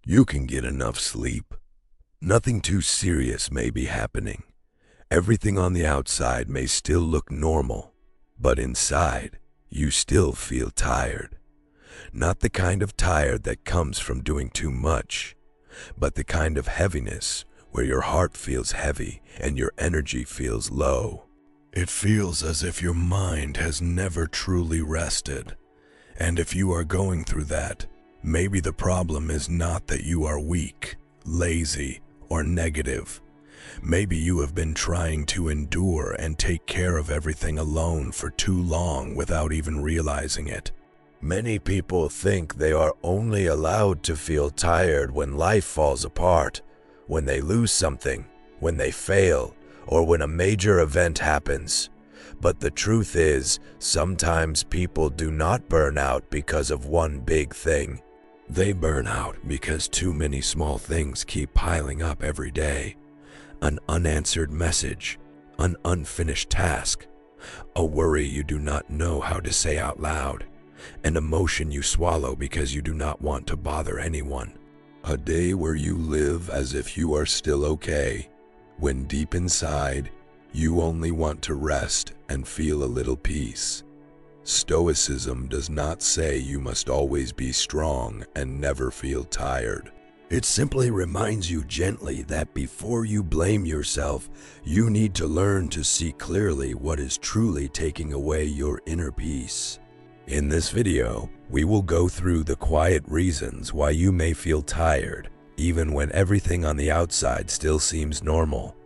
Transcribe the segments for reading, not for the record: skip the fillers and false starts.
You can get enough sleep. Nothing too serious may be happening. Everything on the outside may still look normal, but inside, you still feel tired. Not the kind of tired that comes from doing too much, but the kind of heaviness where your heart feels heavy and your energy feels low. It feels as if your mind has never truly rested. And if you are going through that, maybe the problem is not that you are weak, lazy, or negative. Maybe you have been trying to endure and take care of everything alone for too long without even realizing it. Many people think they are only allowed to feel tired when life falls apart, when they lose something, when they fail, or when a major event happens. But the truth is, sometimes people do not burn out because of one big thing. They burn out because too many small things keep piling up every day. An unanswered message, an unfinished task, a worry you do not know how to say out loud, an emotion you swallow because you do not want to bother anyone. A day where you live as if you are still okay, when deep inside, you only want to rest and feel a little peace. Stoicism does not say you must always be strong and never feel tired. It simply reminds you gently that before you blame yourself, you need to learn to see clearly what is truly taking away your inner peace. In this video, we will go through the quiet reasons why you may feel tired, even when everything on the outside still seems normal.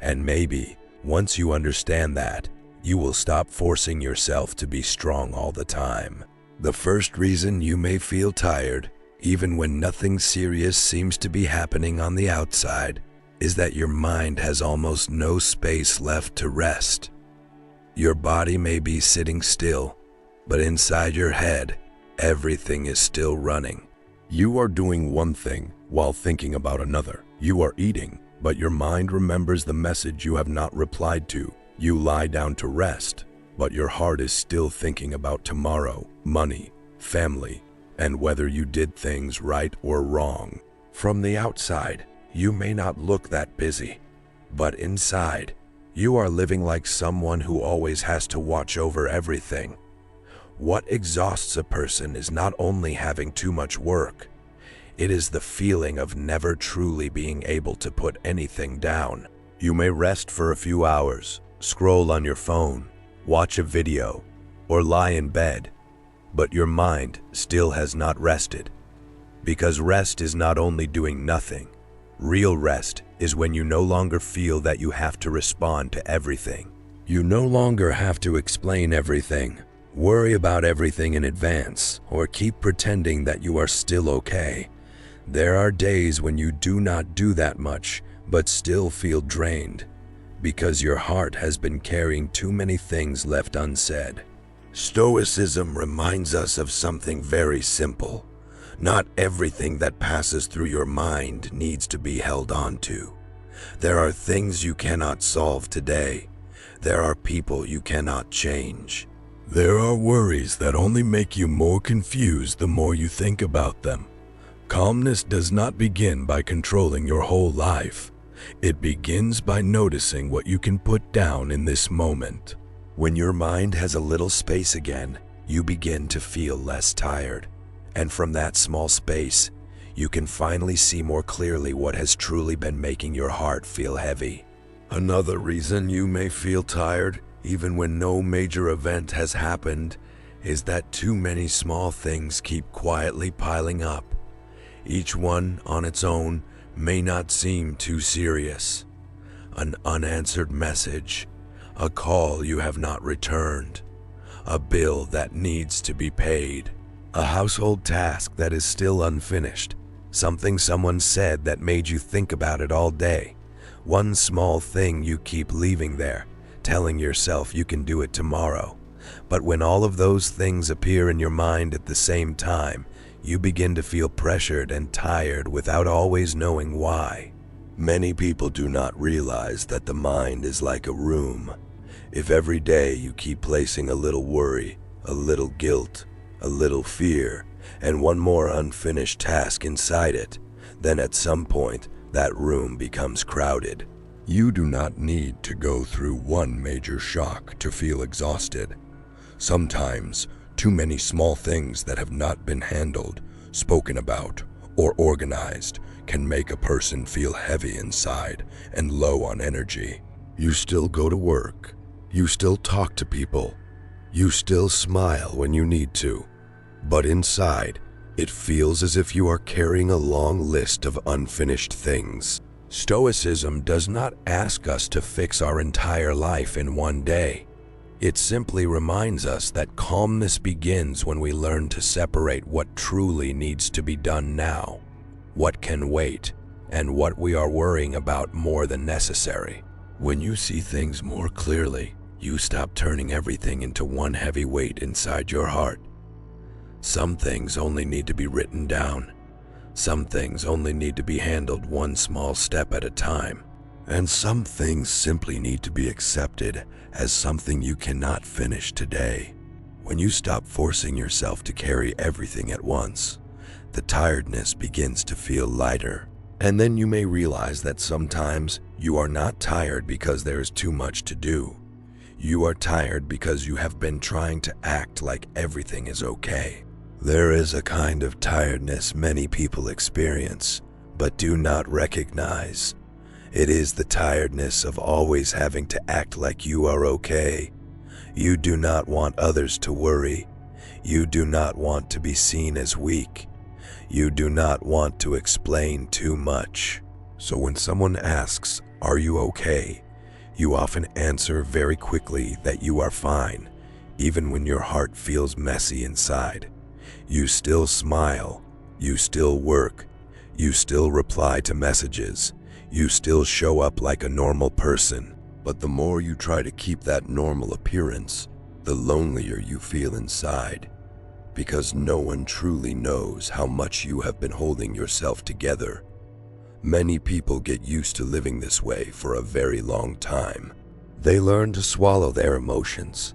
And maybe, once you understand that, you will stop forcing yourself to be strong all the time. The first reason you may feel tired, even when nothing serious seems to be happening on the outside, is that your mind has almost no space left to rest. Your body may be sitting still, but inside your head, everything is still running. You are doing one thing while thinking about another. You are eating, but your mind remembers the message you have not replied to. You lie down to rest, but your heart is still thinking about tomorrow, money, family, and whether you did things right or wrong. From the outside, you may not look that busy, but inside, you are living like someone who always has to watch over everything. What exhausts a person is not only having too much work, it is the feeling of never truly being able to put anything down. You may rest for a few hours, scroll on your phone, watch a video, or lie in bed, but your mind still has not rested. Because rest is not only doing nothing. Real rest is when you no longer feel that you have to respond to everything. You no longer have to explain everything, worry about everything in advance, or keep pretending that you are still okay. There are days when you do not do that much, but still feel drained, because your heart has been carrying too many things left unsaid. Stoicism reminds us of something very simple. Not everything that passes through your mind needs to be held on to. There are things you cannot solve today. There are people you cannot change. There are worries that only make you more confused the more you think about them. Calmness does not begin by controlling your whole life. It begins by noticing what you can put down in this moment. When your mind has a little space again, you begin to feel less tired. And from that small space, you can finally see more clearly what has truly been making your heart feel heavy. Another reason you may feel tired, even when no major event has happened, is that too many small things keep quietly piling up. Each one on its own may not seem too serious. An unanswered message, a call you have not returned, a bill that needs to be paid, a household task that is still unfinished, something someone said that made you think about it all day, one small thing you keep leaving there, telling yourself you can do it tomorrow. But when all of those things appear in your mind at the same time, you begin to feel pressured and tired without always knowing why. Many people do not realize that the mind is like a room. If every day you keep placing a little worry, a little guilt, a little fear, and one more unfinished task inside it, then at some point, that room becomes crowded. You do not need to go through one major shock to feel exhausted. Sometimes, too many small things that have not been handled, spoken about, or organized can make a person feel heavy inside and low on energy. You still go to work. You still talk to people. You still smile when you need to. But inside, it feels as if you are carrying a long list of unfinished things. Stoicism does not ask us to fix our entire life in one day. It simply reminds us that calmness begins when we learn to separate what truly needs to be done now, what can wait, and what we are worrying about more than necessary. When you see things more clearly, you stop turning everything into one heavy weight inside your heart. Some things only need to be written down. Some things only need to be handled one small step at a time. And some things simply need to be accepted as something you cannot finish today. When you stop forcing yourself to carry everything at once, the tiredness begins to feel lighter. And then you may realize that sometimes you are not tired because there is too much to do. You are tired because you have been trying to act like everything is okay. There is a kind of tiredness many people experience, but do not recognize. It is the tiredness of always having to act like you are okay. You do not want others to worry. You do not want to be seen as weak. You do not want to explain too much. So when someone asks, "Are you okay?" you often answer very quickly that you are fine, even when your heart feels messy inside. You still smile, you still work, you still reply to messages, you still show up like a normal person. But the more you try to keep that normal appearance, the lonelier you feel inside, because no one truly knows how much you have been holding yourself together. Many people get used to living this way for a very long time. They learn to swallow their emotions.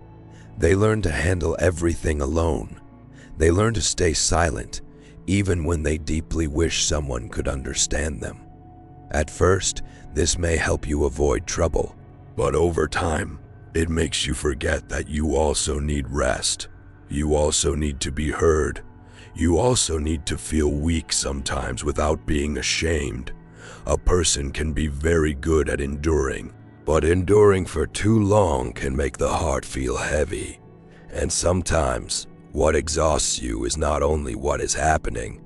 They learn to handle everything alone. They learn to stay silent, even when they deeply wish someone could understand them. At first, this may help you avoid trouble, but over time, it makes you forget that you also need rest. You also need to be heard. You also need to feel weak sometimes without being ashamed. A person can be very good at enduring, but enduring for too long can make the heart feel heavy. And sometimes, what exhausts you is not only what is happening,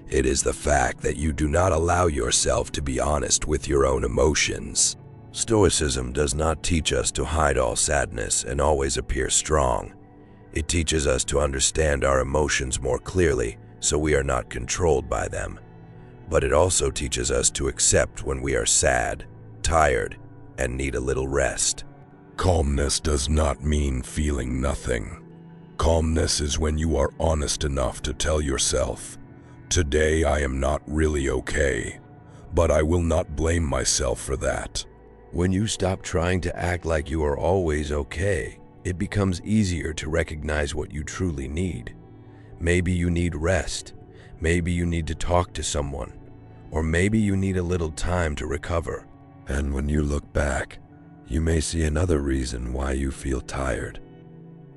it is the fact that you do not allow yourself to be honest with your own emotions. Stoicism does not teach us to hide all sadness and always appear strong. It teaches us to understand our emotions more clearly so we are not controlled by them. But it also teaches us to accept when we are sad, tired, and need a little rest. Calmness does not mean feeling nothing. Calmness is when you are honest enough to tell yourself, "Today I am not really okay, but I will not blame myself for that." When you stop trying to act like you are always okay, it becomes easier to recognize what you truly need. Maybe you need rest. Maybe you need to talk to someone. Or maybe you need a little time to recover. And when you look back, you may see another reason why you feel tired.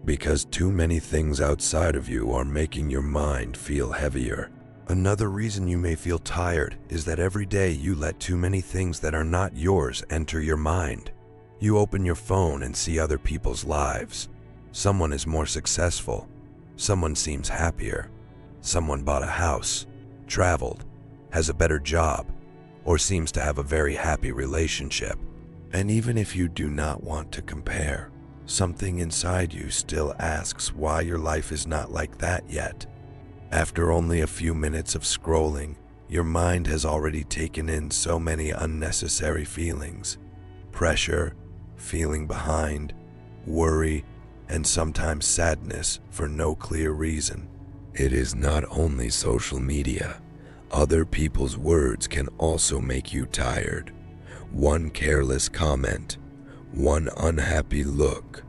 Because too many things outside of you are making your mind feel heavier. Another reason you may feel tired is that every day you let too many things that are not yours enter your mind. You open your phone and see other people's lives. Someone is more successful. Someone seems happier. Someone bought a house, traveled, has a better job, or seems to have a very happy relationship. And even if you do not want to compare, something inside you still asks why your life is not like that yet. After only a few minutes of scrolling, your mind has already taken in so many unnecessary feelings. Pressure, feeling behind, worry, and sometimes sadness for no clear reason. It is not only social media. Other people's words can also make you tired. One careless comment, one unhappy look,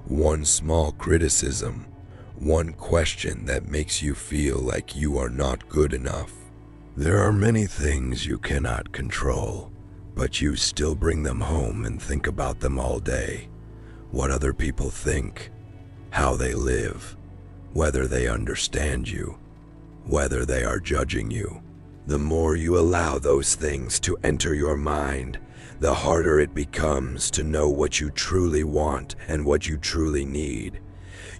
one small criticism, one question that makes you feel like you are not good enough. There are many things you cannot control, but you still bring them home and think about them all day. What other people think, how they live, whether they understand you, whether they are judging you. The more you allow those things to enter your mind, the harder it becomes to know what you truly want and what you truly need.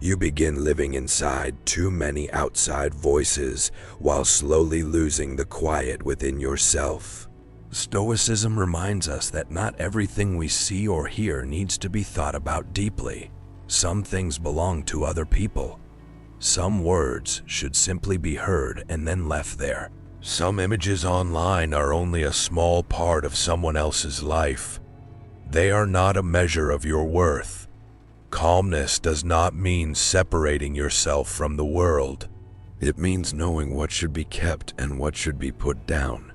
You begin living inside too many outside voices while slowly losing the quiet within yourself. Stoicism reminds us that not everything we see or hear needs to be thought about deeply. Some things belong to other people. Some words should simply be heard and then left there. Some images online are only a small part of someone else's life. They are not a measure of your worth. Calmness does not mean separating yourself from the world. It means knowing what should be kept and what should be put down.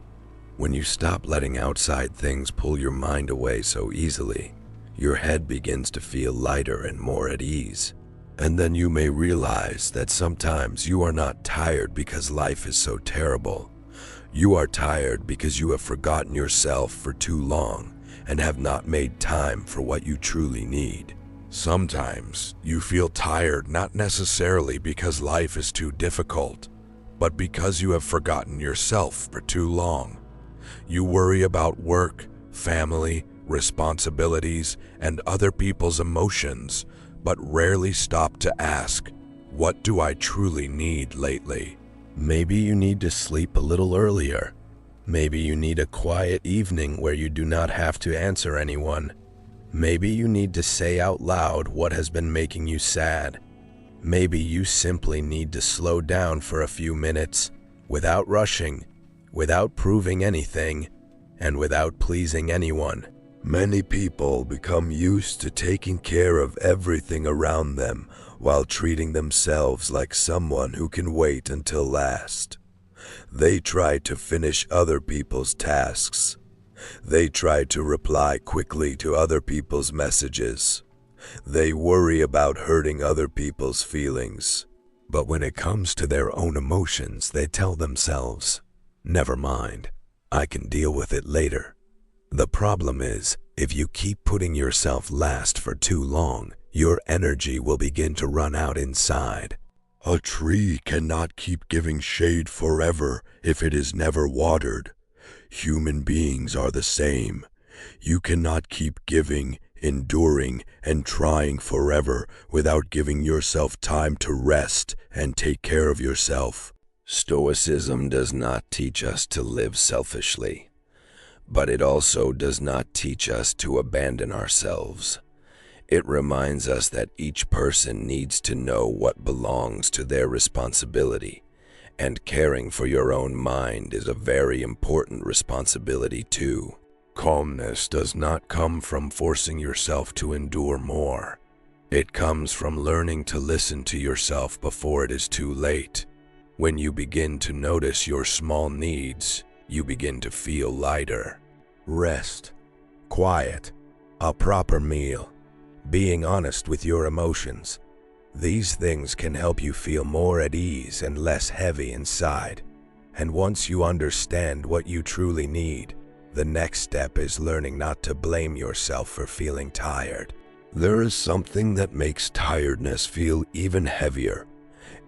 When you stop letting outside things pull your mind away so easily, your head begins to feel lighter and more at ease. And then you may realize that sometimes you are not tired because life is so terrible. You are tired because you have forgotten yourself for too long and have not made time for what you truly need. Sometimes you feel tired not necessarily because life is too difficult, but because you have forgotten yourself for too long. You worry about work, family, responsibilities, and other people's emotions, but rarely stop to ask, what do I truly need lately? Maybe you need to sleep a little earlier. Maybe you need a quiet evening where you do not have to answer anyone. Maybe you need to say out loud what has been making you sad. Maybe you simply need to slow down for a few minutes, without rushing, without proving anything, and without pleasing anyone. Many people become used to taking care of everything around them while treating themselves like someone who can wait until last. They try to finish other people's tasks. They try to reply quickly to other people's messages. They worry about hurting other people's feelings. But when it comes to their own emotions, they tell themselves, "Never mind, I can deal with it later." The problem is, if you keep putting yourself last for too long, your energy will begin to run out inside. A tree cannot keep giving shade forever if it is never watered. Human beings are the same. You cannot keep giving, enduring, and trying forever without giving yourself time to rest and take care of yourself. Stoicism does not teach us to live selfishly, but it also does not teach us to abandon ourselves. It reminds us that each person needs to know what belongs to their responsibility, and caring for your own mind is a very important responsibility too. Calmness does not come from forcing yourself to endure more. It comes from learning to listen to yourself before it is too late. When you begin to notice your small needs, you begin to feel lighter. Rest, quiet, a proper meal, being honest with your emotions. These things can help you feel more at ease and less heavy inside. And once you understand what you truly need, the next step is learning not to blame yourself for feeling tired. There is something that makes tiredness feel even heavier.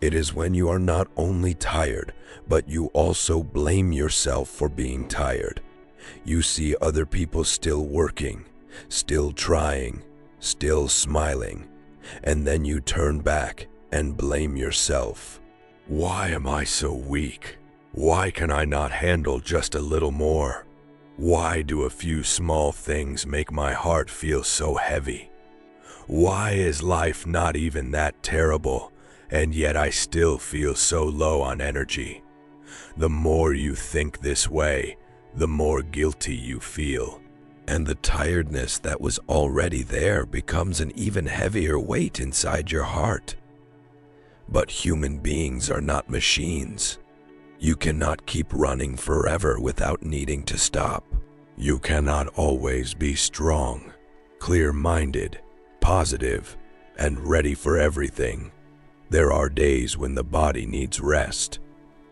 It is when you are not only tired, but you also blame yourself for being tired. You see other people still working, still trying, still smiling, and then you turn back and blame yourself. Why am I so weak? Why can I not handle just a little more? Why do a few small things make my heart feel so heavy? Why is life not even that terrible, and yet I still feel so low on energy? The more you think this way, the more guilty you feel, and the tiredness that was already there becomes an even heavier weight inside your heart. But human beings are not machines. You cannot keep running forever without needing to stop. You cannot always be strong, clear-minded, positive, and ready for everything. There are days when the body needs rest.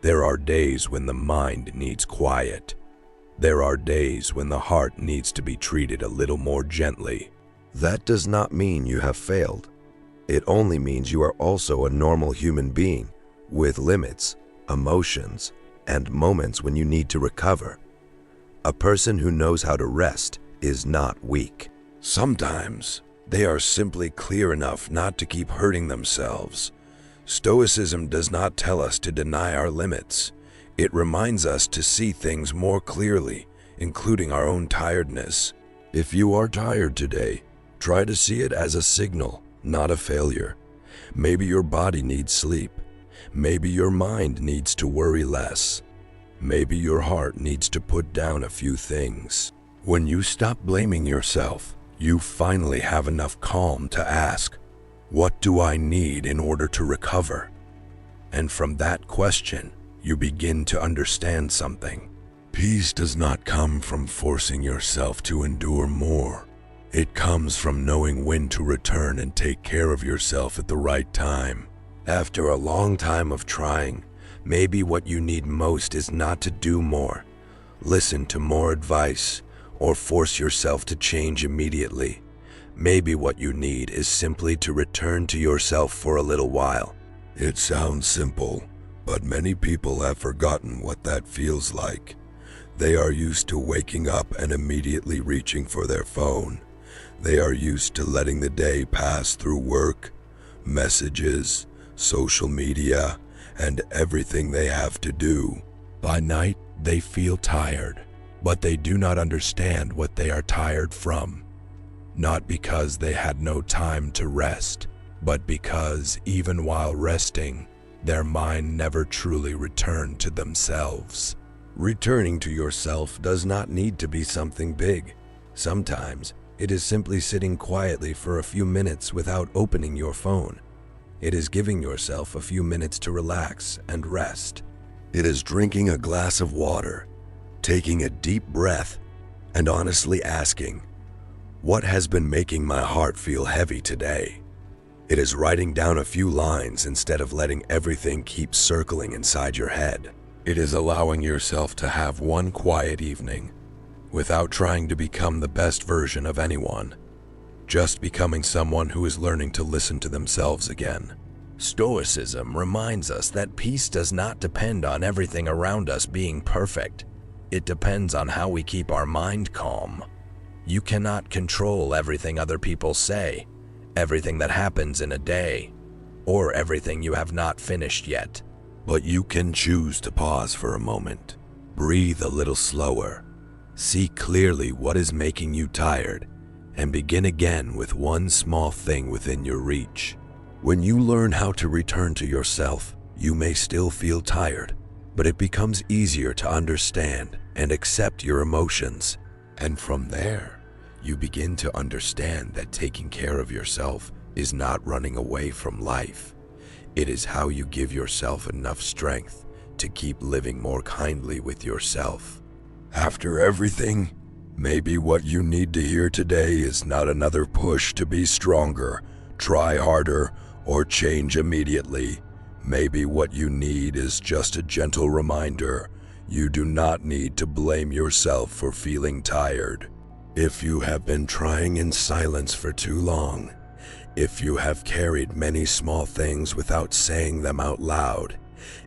There are days when the mind needs quiet. There are days when the heart needs to be treated a little more gently. That does not mean you have failed. It only means you are also a normal human being with limits, emotions, and moments when you need to recover. A person who knows how to rest is not weak. Sometimes they are simply clear enough not to keep hurting themselves. Stoicism does not tell us to deny our limits. It reminds us to see things more clearly, including our own tiredness. If you are tired today, try to see it as a signal, not a failure. Maybe your body needs sleep. Maybe your mind needs to worry less. Maybe your heart needs to put down a few things. When you stop blaming yourself, you finally have enough calm to ask, what do I need in order to recover? And from that question, you begin to understand something. Peace does not come from forcing yourself to endure more. It comes from knowing when to return and take care of yourself at the right time. After a long time of trying, maybe what you need most is not to do more, listen to more advice, or force yourself to change immediately. Maybe what you need is simply to return to yourself for a little while. It sounds simple, but many people have forgotten what that feels like. They are used to waking up and immediately reaching for their phone. They are used to letting the day pass through work, messages, social media, and everything they have to do. By night, they feel tired, but they do not understand what they are tired from. Not because they had no time to rest, but because even while resting, their mind never truly returned to themselves. Returning to yourself does not need to be something big. Sometimes, it is simply sitting quietly for a few minutes without opening your phone. It is giving yourself a few minutes to relax and rest. It is drinking a glass of water, taking a deep breath, and honestly asking, what has been making my heart feel heavy today? It is writing down a few lines instead of letting everything keep circling inside your head. It is allowing yourself to have one quiet evening without trying to become the best version of anyone, just becoming someone who is learning to listen to themselves again. Stoicism reminds us that peace does not depend on everything around us being perfect. It depends on how we keep our mind calm. You cannot control everything other people say, everything that happens in a day, or everything you have not finished yet. But you can choose to pause for a moment, breathe a little slower, see clearly what is making you tired, and begin again with one small thing within your reach. When you learn how to return to yourself, you may still feel tired, but it becomes easier to understand and accept your emotions. And from there, you begin to understand that taking care of yourself is not running away from life. It is how you give yourself enough strength to keep living more kindly with yourself. After everything, maybe what you need to hear today is not another push to be stronger, try harder, or change immediately. Maybe what you need is just a gentle reminder. You do not need to blame yourself for feeling tired. If you have been trying in silence for too long, if you have carried many small things without saying them out loud,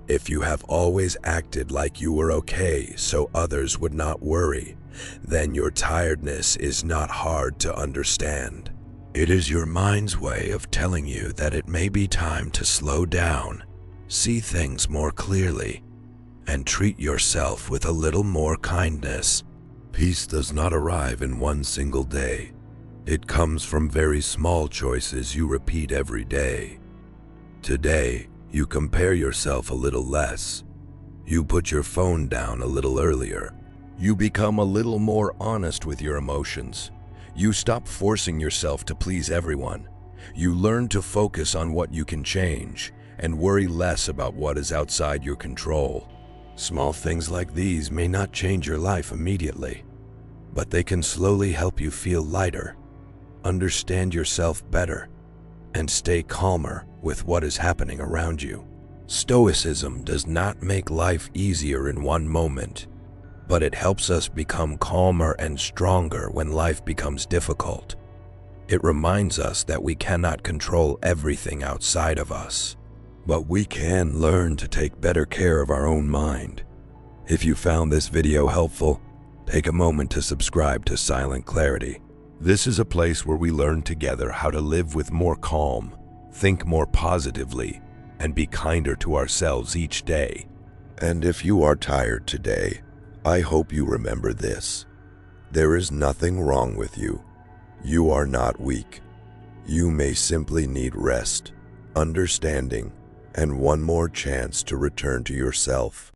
if you have always acted like you were okay so others would not worry, then your tiredness is not hard to understand. It is your mind's way of telling you that it may be time to slow down, see things more clearly, and treat yourself with a little more kindness. Peace does not arrive in one single day. It comes from very small choices you repeat every day. Today, you compare yourself a little less. You put your phone down a little earlier. You become a little more honest with your emotions. You stop forcing yourself to please everyone. You learn to focus on what you can change and worry less about what is outside your control. Small things like these may not change your life immediately, but they can slowly help you feel lighter, understand yourself better, and stay calmer with what is happening around you. Stoicism does not make life easier in one moment, but it helps us become calmer and stronger when life becomes difficult. It reminds us that we cannot control everything outside of us, but we can learn to take better care of our own mind. If you found this video helpful, take a moment to subscribe to Silent Clarity. This is a place where we learn together how to live with more calm, think more positively, and be kinder to ourselves each day. And if you are tired today, I hope you remember this. There is nothing wrong with you. You are not weak. You may simply need rest, understanding, and one more chance to return to yourself.